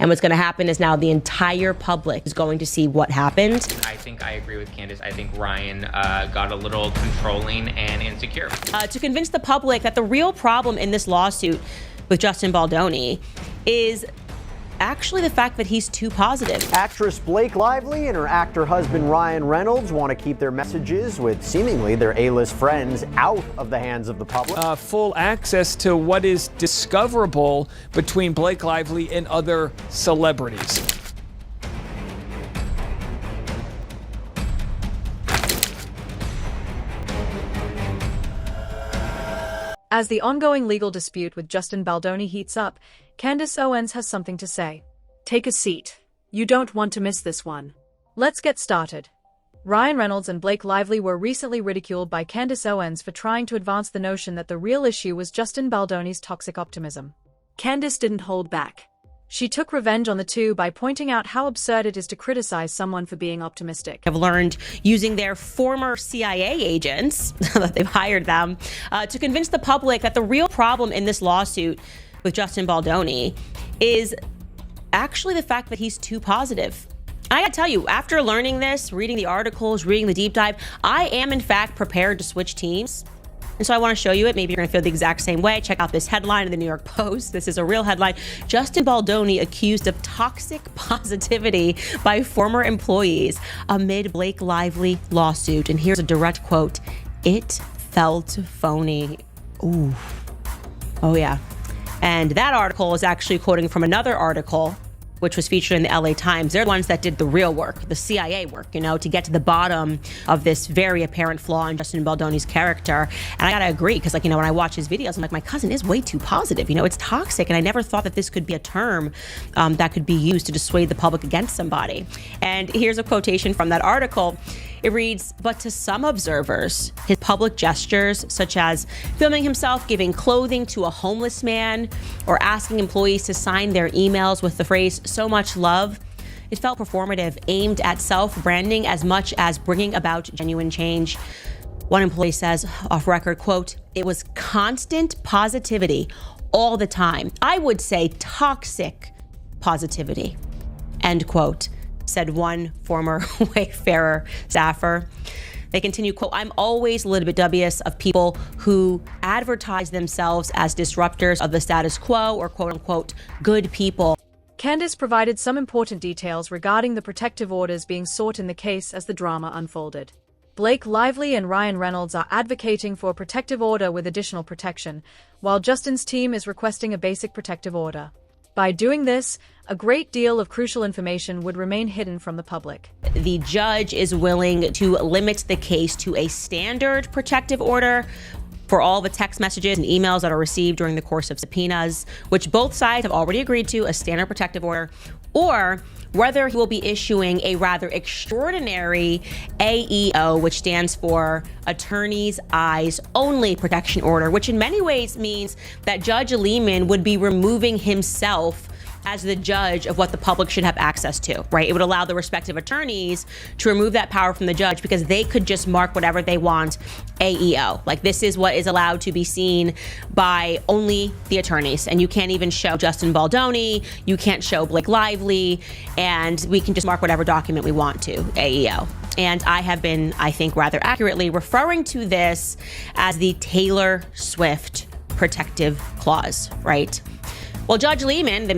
And what's going to happen is now the entire public is going to see what happened. I think I agree with Candace. I think Ryan got a little controlling and insecure. To convince the public that the real problem in this lawsuit with Justin Baldoni is actually the fact that he's too positive. Actress Blake Lively and her actor husband Ryan Reynolds want to keep their messages with seemingly their A-list friends out of the hands of the public. Full access to what is discoverable between Blake Lively and other celebrities. As the ongoing legal dispute with Justin Baldoni heats up, Candace Owens has something to say. Take a seat. You don't want to miss this one. Let's get started. Ryan Reynolds and Blake Lively were recently ridiculed by Candace Owens for trying to advance the notion that the real issue was Justin Baldoni's toxic optimism. Candace didn't hold back. She took revenge on the two by pointing out how absurd it is to criticize someone for being optimistic. Have learned using their former CIA agents, that they've hired them, to convince the public that the real problem in this lawsuit with Justin Baldoni is actually the fact that he's too positive. I gotta tell you, after learning this, reading the articles, reading the deep dive, I am in fact prepared to switch teams. And so I want to show you it. Maybe you're going to feel the exact same way. Check out this headline in the New York Post. This is a real headline. Justin Baldoni accused of toxic positivity by former employees amid Blake Lively lawsuit. And here's a direct quote. "It felt phony." Ooh. Oh, yeah. And that article is actually quoting from another article which was featured in the LA Times. They're the ones that did the real work, the CIA work, to get to the bottom of this very apparent flaw in Justin Baldoni's character. And I gotta agree, because when I watch his videos, I'm like, my cousin is way too positive. It's toxic. And I never thought that this could be a term that could be used to dissuade the public against somebody. And here's a quotation from that article. It reads, "But to some observers, his public gestures, such as filming himself giving clothing to a homeless man or asking employees to sign their emails with the phrase, 'so much love,' it felt performative, aimed at self-branding as much as bringing about genuine change." One employee says, off record, quote, "It was constant positivity all the time. I would say toxic positivity," end quote, said one former Wayfarer staffer. They continue, quote, "I'm always a little bit dubious of people who advertise themselves as disruptors of the status quo or quote unquote good people." Candace provided some important details regarding the protective orders being sought in the case as the drama unfolded. Blake Lively and Ryan Reynolds are advocating for a protective order with additional protection, while Justin's team is requesting a basic protective order. By doing this, a great deal of crucial information would remain hidden from the public. The judge is willing to limit the case to a standard protective order for all the text messages and emails that are received during the course of subpoenas, which both sides have already agreed to, a standard protective order, or whether he will be issuing a rather extraordinary AEO, which stands for Attorney's Eyes Only Protection Order, which in many ways means that Judge Lehman would be removing himself as the judge of what the public should have access to, right? It would allow the respective attorneys to remove that power from the judge because they could just mark whatever they want AEO. Like, this is what is allowed to be seen by only the attorneys. And you can't even show Justin Baldoni, you can't show Blake Lively, and we can just mark whatever document we want to AEO. And I have been, I think rather accurately, referring to this as the Taylor Swift protective clause, right? Well, Judge Lehman,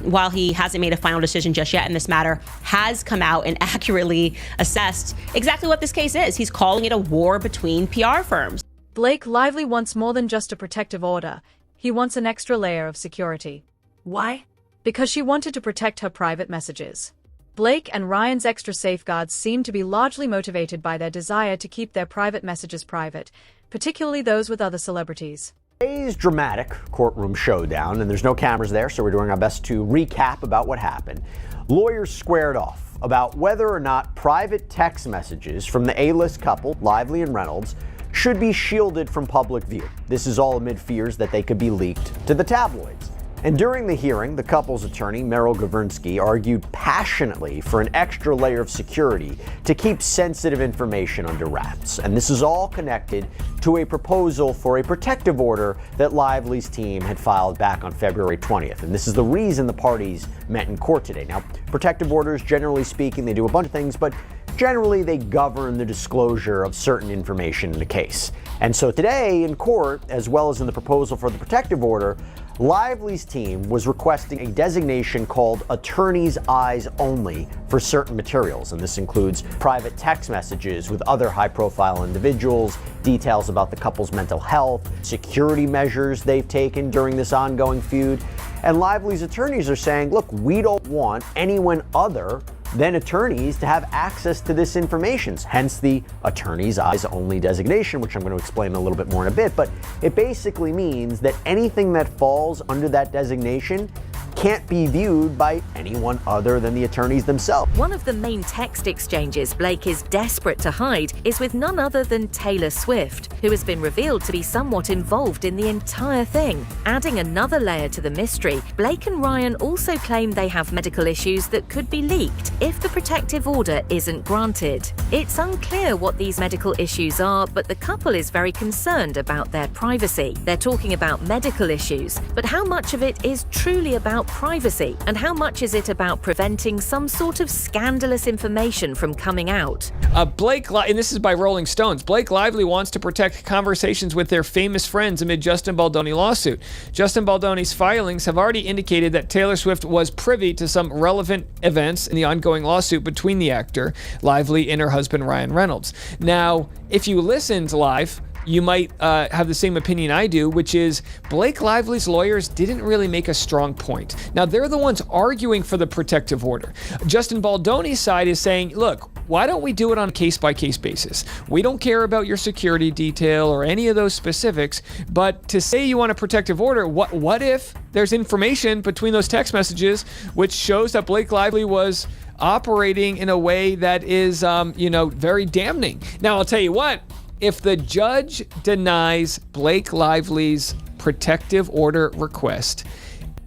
while he hasn't made a final decision just yet in this matter, has come out and accurately assessed exactly what this case is. He's calling it a war between PR firms. Blake Lively wants more than just a protective order. He wants an extra layer of security. Why? Because she wanted to protect her private messages. Blake and Ryan's extra safeguards seem to be largely motivated by their desire to keep their private messages private, particularly those with other celebrities. Today's dramatic courtroom showdown, and there's no cameras there, so we're doing our best to recap about what happened. Lawyers squared off about whether or not private text messages from the A-list couple, Lively and Reynolds, should be shielded from public view. This is all amid fears that they could be leaked to the tabloids. And during the hearing, the couple's attorney, Meryl Gavrnsky, argued passionately for an extra layer of security to keep sensitive information under wraps. And this is all connected to a proposal for a protective order that Lively's team had filed back on February 20th. And this is the reason the parties met in court today. Now, protective orders, generally speaking, they do a bunch of things, but generally they govern the disclosure of certain information in a case. And so today in court, as well as in the proposal for the protective order, Lively's team was requesting a designation called attorney's eyes only for certain materials. And this includes private text messages with other high-profile individuals, details about the couple's mental health, security measures they've taken during this ongoing feud. And Lively's attorneys are saying, look, we don't want anyone other than attorneys to have access to this information, hence the attorney's eyes only designation, which I'm going to explain a little bit more in a bit. But it basically means that anything that falls under that designation can't be viewed by anyone other than the attorneys themselves. One of the main text exchanges Blake is desperate to hide is with none other than Taylor Swift, who has been revealed to be somewhat involved in the entire thing. Adding another layer to the mystery, Blake and Ryan also claim they have medical issues that could be leaked if the protective order isn't granted. It's unclear what these medical issues are, but the couple is very concerned about their privacy. They're talking about medical issues, but how much of it is truly about privacy, and how much is it about preventing some sort of scandalous information from coming out? And this is by Rolling Stones, Blake Lively wants to protect conversations with their famous friends amid Justin Baldoni lawsuit. Justin Baldoni's filings have already indicated that Taylor Swift was privy to some relevant events in the ongoing lawsuit between the actor, Lively, and her husband, Ryan Reynolds. Now, if you listened live, you might have the same opinion I do, which is Blake Lively's lawyers didn't really make a strong point. Now, they're the ones arguing for the protective order. Justin Baldoni's side is saying, look, why don't we do it on a case-by-case basis? We don't care about your security detail or any of those specifics, but to say you want a protective order, what if there's information between those text messages which shows that Blake Lively was operating in a way that is, very damning? Now, I'll tell you what, if the judge denies Blake Lively's protective order request,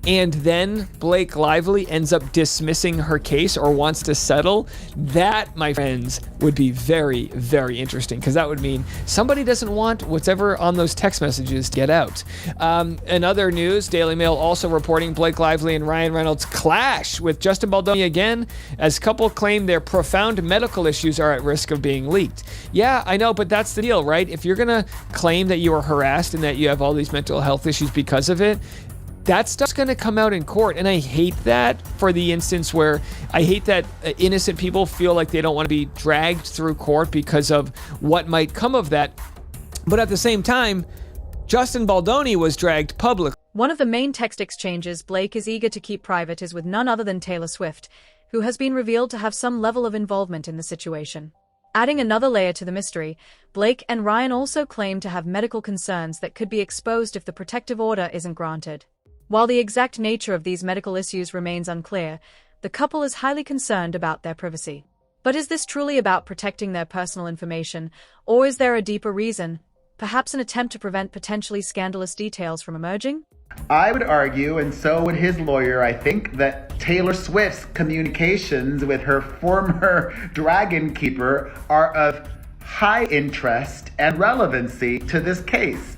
and then Blake Lively ends up dismissing her case or wants to settle, that, my friends, would be very, very interesting, because that would mean somebody doesn't want whatever on those text messages to get out. In other news, Daily Mail also reporting Blake Lively and Ryan Reynolds clash with Justin Baldoni again, as couple claim their profound medical issues are at risk of being leaked. Yeah, I know, but that's the deal, right? If you're going to claim that you were harassed and that you have all these mental health issues because of it, that stuff's going to come out in court, and I hate that for the instance where I hate that innocent people feel like they don't want to be dragged through court because of what might come of that. But at the same time, Justin Baldoni was dragged publicly. One of the main text exchanges Blake is eager to keep private is with none other than Taylor Swift, who has been revealed to have some level of involvement in the situation. Adding another layer to the mystery, Blake and Ryan also claim to have medical concerns that could be exposed if the protective order isn't granted. While the exact nature of these medical issues remains unclear, the couple is highly concerned about their privacy. But is this truly about protecting their personal information, or is there a deeper reason, perhaps an attempt to prevent potentially scandalous details from emerging? I would argue, and so would his lawyer, I think, that Taylor Swift's communications with her former dragon keeper are of high interest and relevancy to this case.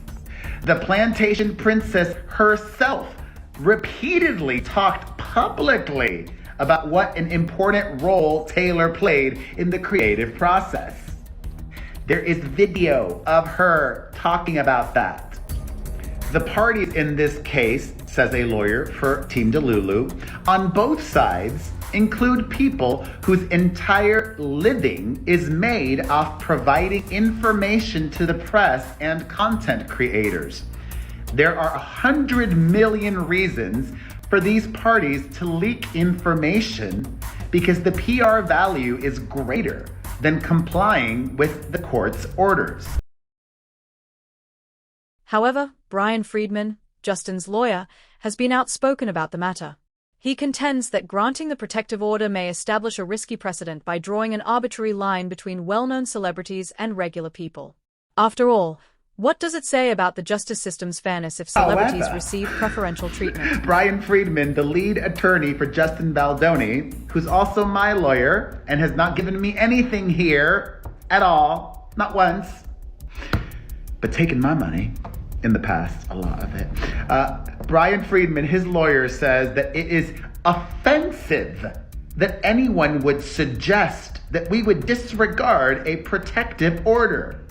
The plantation princess herself repeatedly talked publicly about what an important role Taylor played in the creative process. There is video of her talking about that. The parties in this case, says a lawyer for Team Delulu, on both sides include people whose entire living is made off providing information to the press and content creators. There are 100 million reasons for these parties to leak information because the PR value is greater than complying with the court's orders. However, Brian Friedman, Justin's lawyer, has been outspoken about the matter. He contends that granting the protective order may establish a risky precedent by drawing an arbitrary line between well-known celebrities and regular people. After all, What does it say about the justice system's fairness if celebrities However, receive preferential treatment? Brian Friedman, the lead attorney for Justin Baldoni, who's also my lawyer and has not given me anything here at all, not once, but taken my money in the past, a lot of it. Brian Friedman, his lawyer, says that it is offensive that anyone would suggest that we would disregard a protective order.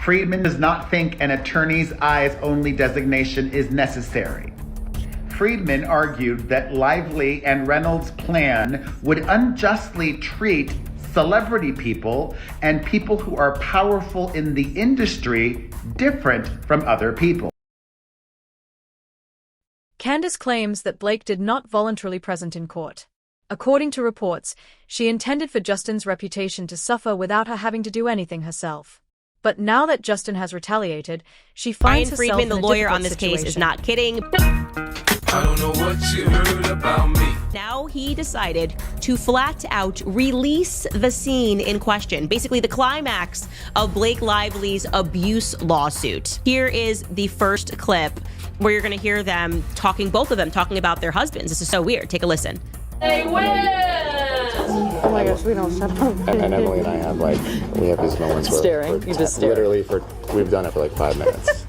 Friedman does not think an attorney's eyes only designation is necessary. Friedman argued that Lively and Reynolds' plan would unjustly treat celebrity people and people who are powerful in the industry different from other people. Candace claims that Blake did not voluntarily present in court. According to reports, she intended for Justin's reputation to suffer without her having to do anything herself. But now that Justin has retaliated, she finds herself Friedman, the in a lawyer difficult on this case, is situation. not kidding. I don't know what you heard about me. Now he decided to flat out release the scene in question, basically the climax of Blake Lively's abuse lawsuit. Here is the first clip where you're going to hear them talking, both of them talking about their husbands. This is so weird. Take a listen. They win! Oh my gosh, we don't shut up. And Emily and I have we have these moments where Staring. You just stare. literally we've done it for 5 minutes.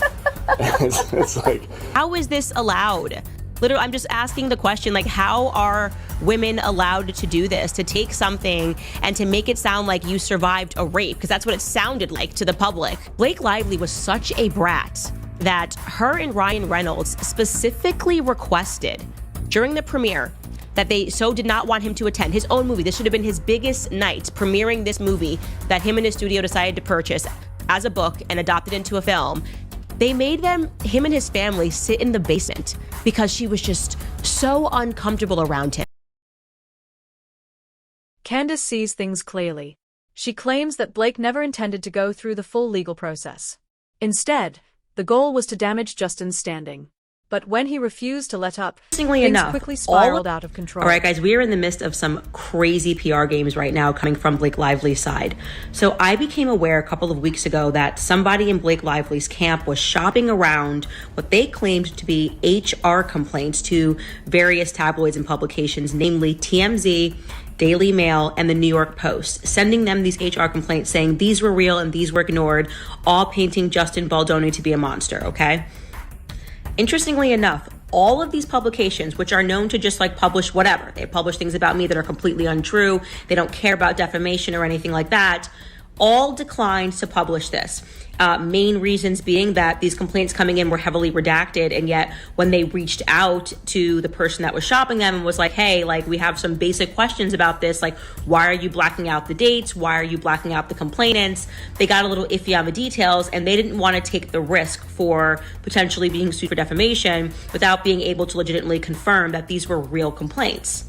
it's like, how is this allowed? Literally, I'm just asking the question, how are women allowed to do this, to take something and to make it sound like you survived a rape? Because that's what it sounded like to the public. Blake Lively was such a brat that her and Ryan Reynolds specifically requested during the premiere that they so did not want him to attend his own movie. This should have been his biggest night, premiering this movie that him and his studio decided to purchase as a book and adopt it into a film. They made him and his family sit in the basement because she was just so uncomfortable around him. Candace sees things clearly. She claims that Blake never intended to go through the full legal process. Instead, the goal was to damage Justin's standing. But when he refused to let up, things quickly spiraled out of control. All right, guys, we are in the midst of some crazy PR games right now coming from Blake Lively's side. So I became aware a couple of weeks ago that somebody in Blake Lively's camp was shopping around what they claimed to be HR complaints to various tabloids and publications, namely TMZ, Daily Mail, and the New York Post, sending them these HR complaints saying these were real and these were ignored, all painting Justin Baldoni to be a monster, okay? Interestingly enough, all of these publications, which are known to just publish whatever, they publish things about me that are completely untrue, they don't care about defamation or anything like that, all declined to publish this. Main reasons being that these complaints coming in were heavily redacted, and yet when they reached out to the person that was shopping them and was like, hey, we have some basic questions about this, why are you blacking out the dates? Why are you blacking out the complainants? They got a little iffy on the details, and they didn't want to take the risk for potentially being sued for defamation without being able to legitimately confirm that these were real complaints.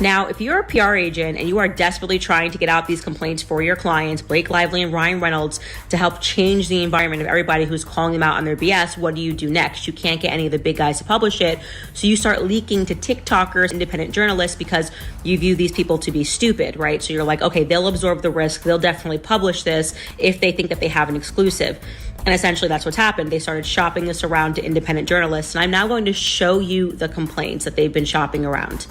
Now, if you're a PR agent and you are desperately trying to get out these complaints for your clients, Blake Lively and Ryan Reynolds, to help change the environment of everybody who's calling them out on their BS, what do you do next? You can't get any of the big guys to publish it, so you start leaking to TikTokers, independent journalists, because you view these people to be stupid, right? So you're like, okay, they'll absorb the risk, they'll definitely publish this if they think that they have an exclusive. And essentially that's what's happened. They started shopping this around to independent journalists, and I'm now going to show you the complaints that they've been shopping around.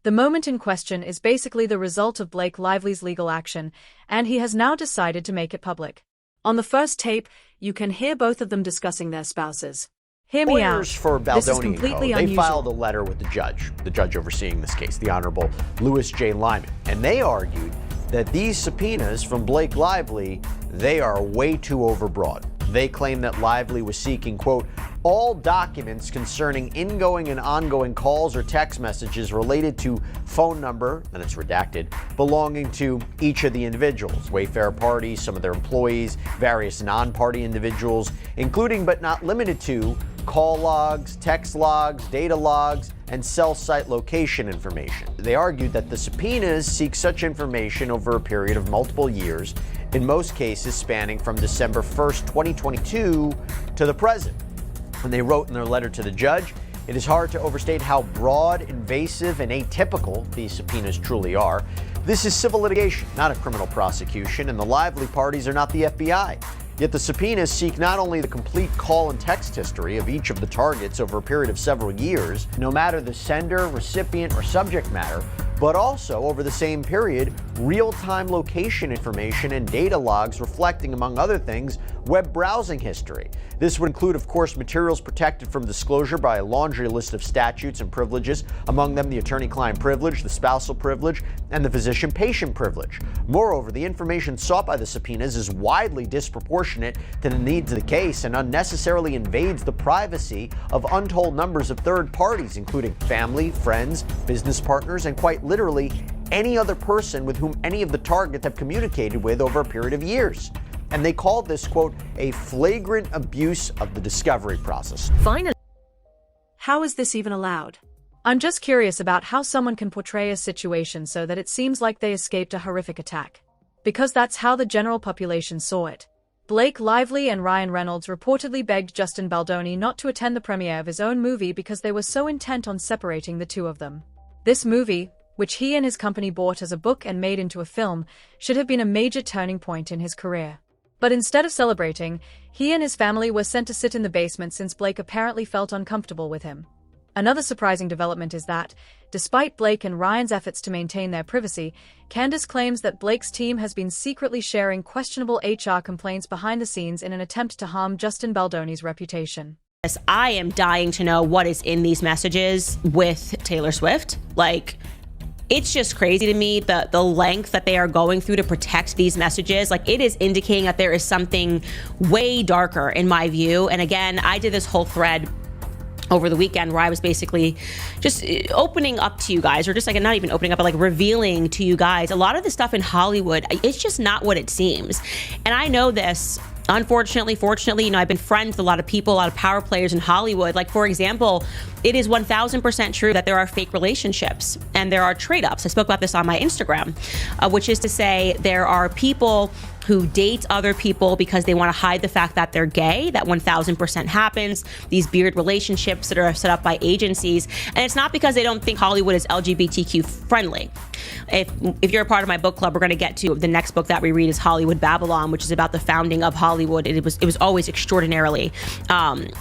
The moment in question is basically the result of Blake Lively's legal action, and he has now decided to make it public. On the first tape, you can hear both of them discussing their spouses. Hear me out. Lawyers for This is Baldoni completely and Co. They unusual. filed a letter with the judge overseeing this case, the Honorable Louis J. Lyman, and they argued that these subpoenas from Blake Lively, they are way too overbroad. They claim that Lively was seeking, quote, all documents concerning ingoing and ongoing calls or text messages related to phone number, and it's redacted, belonging to each of the individuals, Wayfair parties, some of their employees, various non-party individuals, including but not limited to call logs, text logs, data logs, and cell site location information. They argued that the subpoenas seek such information over a period of multiple years, in most cases spanning from December 1st, 2022 to the present. And they wrote in their letter to the judge, It is hard to overstate how broad, invasive, and atypical these subpoenas truly are. This is civil litigation, not a criminal prosecution, and the Lively parties are not the FBI. Yet the subpoenas seek not only the complete call and text history of each of the targets over a period of several years, no matter the sender, recipient, or subject matter, but also over the same period, real-time location information and data logs reflecting, among other things, web browsing history. This would include, of course, materials protected from disclosure by a laundry list of statutes and privileges, among them the attorney-client privilege, the spousal privilege, and the physician-patient privilege. Moreover, the information sought by the subpoenas is widely disproportionate to the needs of the case and unnecessarily invades the privacy of untold numbers of third parties, including family, friends, business partners, and quite literally any other person with whom any of the targets have communicated with over a period of years. And they called this, quote, a flagrant abuse of the discovery process. Finally, How is this even allowed? I'm just curious about how someone can portray a situation so that it seems like they escaped a horrific attack. Because that's how the general population saw it. Blake Lively and Ryan Reynolds reportedly begged Justin Baldoni not to attend the premiere of his own movie because they were so intent on separating the two of them. This movie, which he and his company bought as a book and made into a film, should have been a major turning point in his career. But instead of celebrating, he and his family were sent to sit in the basement since Blake apparently felt uncomfortable with him. Another surprising development is that, despite Blake and Ryan's efforts to maintain their privacy, Candace claims that Blake's team has been secretly sharing questionable HR complaints behind the scenes in an attempt to harm Justin Baldoni's reputation. I am dying to know what is in these messages with Taylor Swift. Like, it's just crazy to me, the length that they are going through to protect these messages. Like, it is indicating that there is something way darker in my view. And again, I did this whole thread over the weekend where I was basically just opening up to you guys, or just like not even opening up, but like revealing to you guys a lot of the stuff in Hollywood. It's just not what it seems. And I know this. Unfortunately, fortunately, I've been friends with a lot of people, a lot of power players in Hollywood. Like, for example, it is 1000% true that there are fake relationships and there are trade-ups. I spoke about this on my Instagram, which is to say there are people who date other people because they want to hide the fact that they're gay. That 1000% happens. These beard relationships that are set up by agencies. And it's not because they don't think Hollywood is LGBTQ friendly. If you're a part of my book club, we're going to get to the next book that we read is Hollywood Babylon, which is about the founding of Hollywood. It was always extraordinarily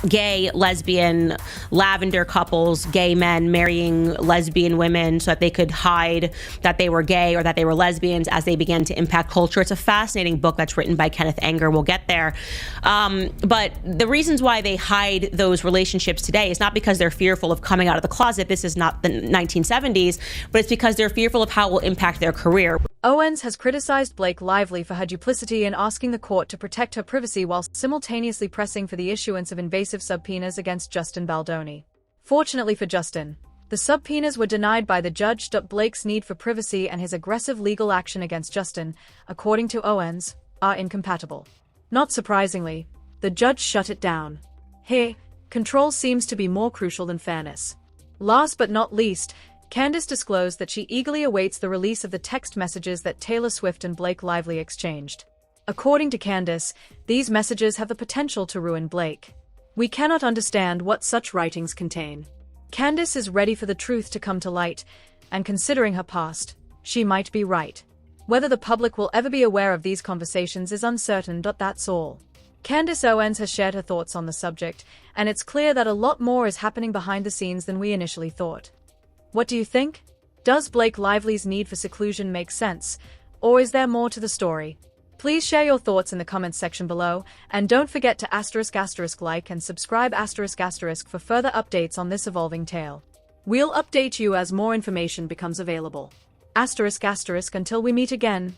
gay, lesbian, lavender couples, gay men marrying lesbian women so that they could hide that they were gay or that they were lesbians as they began to impact culture. It's a fascinating book that's written by Kenneth Anger. We'll get there. But the reasons why they hide those relationships today is not because they're fearful of coming out of the closet. This is not the 1970s, but it's because they're fearful of how it will impact their career. Owens has criticized Blake Lively for her duplicity in asking the court to protect her privacy while simultaneously pressing for the issuance of invasive subpoenas against Justin Baldoni. Fortunately for Justin, the subpoenas were denied by the judge. Blake's need for privacy and his aggressive legal action against Justin, according to Owens, are incompatible. Not surprisingly, the judge shut it down. Here, control seems to be more crucial than fairness. Last but not least, Candace disclosed that she eagerly awaits the release of the text messages that Taylor Swift and Blake Lively exchanged. According to Candace, these messages have the potential to ruin Blake. We cannot understand what such writings contain. Candace is ready for the truth to come to light, and considering her past, she might be right. Whether the public will ever be aware of these conversations is uncertain. That's all. Candace Owens has shared her thoughts on the subject, and it's clear that a lot more is happening behind the scenes than we initially thought. What do you think? Does Blake Lively's need for seclusion make sense, or is there more to the story? Please share your thoughts in the comments section below, and don't forget to like and subscribe for further updates on this evolving tale. We'll update you as more information becomes available. Until we meet again.